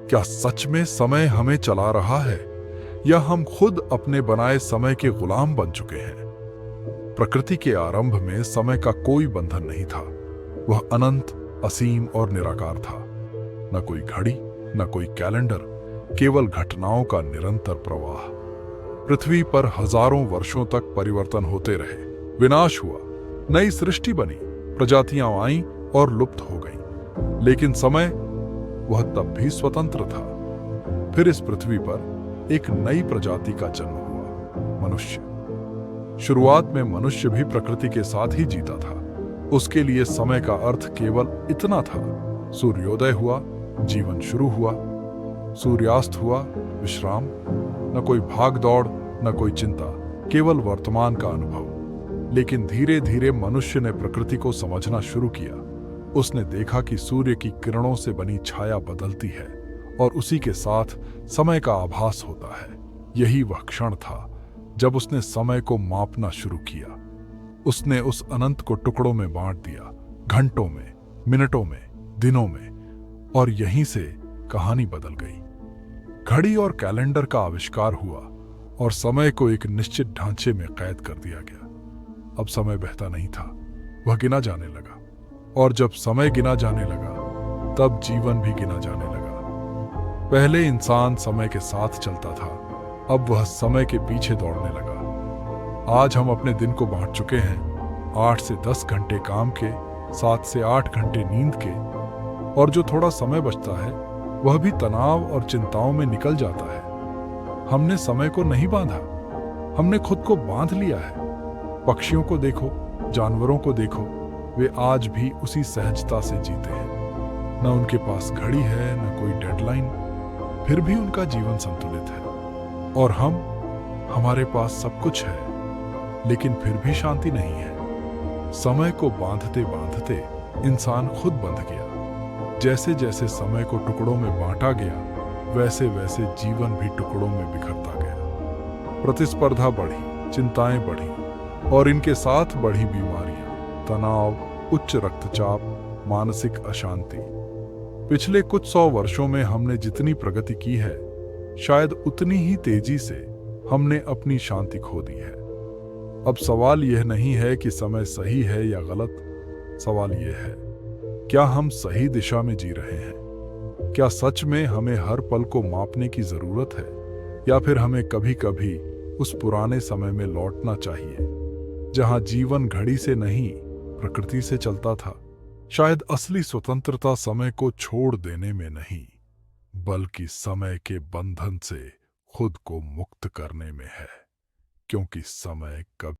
क्या सच में समय हमें चला रहा है या हम खुद अपने बनाए समय के गुलाम बन चुके हैं? प्रकृति के आरंभ में समय का कोई बंधन नहीं था। वह अनंत, असीम और निराकार था। न कोई घड़ी, न कोई कैलेंडर, केवल घटनाओं का निरंतर प्रवाह। पृथ्वी पर हजारों वर्षों तक परिवर्तन होते रहे, विनाश हुआ, नई सृष्टि बनी, प्रजातियां आईं और लुप्त हो गईं। लेकिन समय, वह तब भी स्वतंत्र था। फिर इस पृथ्वी पर एक नई प्रजाति का जन्म हुआ, मनुष्य। शुरुआत में मनुष्य भी प्रकृति के साथ ही जीता था। उसके लिए समय का अर्थ केवल इतना था: सूर्योदय हुआ, जीवन शुरू हुआ, सूर्यास्त हुआ, विश्राम। न कोई भाग दौड़, न कोई चिंता, केवल वर्तमान का अनुभव। लेकिन धीरे धीरे मनुष्य ने प्रकृति को समझना शुरू किया। उसने देखा कि सूर्य की किरणों से बनी छाया बदलती है और उसी के साथ समय का आभास होता है। यही वह क्षण था जब उसने समय को मापना शुरू किया। उसने उस अनंत को टुकड़ों में बांट दिया, घंटों में, मिनटों में, दिनों में, और यहीं से कहानी बदल गई। घड़ी और कैलेंडर का आविष्कार हुआ और समय को एक निश्चित ढांचे में कैद कर दिया गया। अब समय बहता नहीं था, वह गिना जाने लगा। और जब समय गिना जाने लगा, तब जीवन भी गिना जाने लगा। पहले इंसान समय के साथ चलता था, अब वह समय के पीछे दौड़ने लगा। आज हम अपने दिन को बांट चुके हैं, 8 से 10 घंटे काम के, 7 से 8 घंटे नींद के, और जो थोड़ा समय बचता है वह भी तनाव और चिंताओं में निकल जाता है। हमने समय को नहीं बांधा, हमने खुद को बांध लिया है। पक्षियों को देखो, जानवरों को देखो, वे आज भी उसी सहजता से जीते हैं। न उनके पास घड़ी है, न कोई डेडलाइन, फिर भी उनका जीवन संतुलित है। और हमारे पास सब कुछ है, लेकिन फिर भी शांति नहीं है। समय को बांधते बांधते इंसान खुद बंध गया। जैसे जैसे समय को टुकड़ों में बांटा गया, वैसे वैसे जीवन भी टुकड़ों में बिखरता गया। प्रतिस्पर्धा बढ़ी, चिंताएं बढ़ी, और इनके साथ बढ़ी बीमारियां, तनाव, उच्च रक्तचाप, मानसिक अशांति। पिछले कुछ 100 वर्षों में हमने जितनी प्रगति की है, शायद उतनी ही तेजी से हमने अपनी शांति खो दी है। अब सवाल यह नहीं है कि समय सही है या गलत, सवाल यह है, क्या हम सही दिशा में जी रहे हैं? क्या सच में हमें हर पल को मापने की जरूरत है, या फिर हमें कभी कभी उस पुराने समय में लौटना चाहिए जहां जीवन घड़ी से नहीं, प्रकृति से चलता था? शायद असली स्वतंत्रता समय को छोड़ देने में नहीं, बल्कि समय के बंधन से खुद को मुक्त करने में है, क्योंकि समय कभी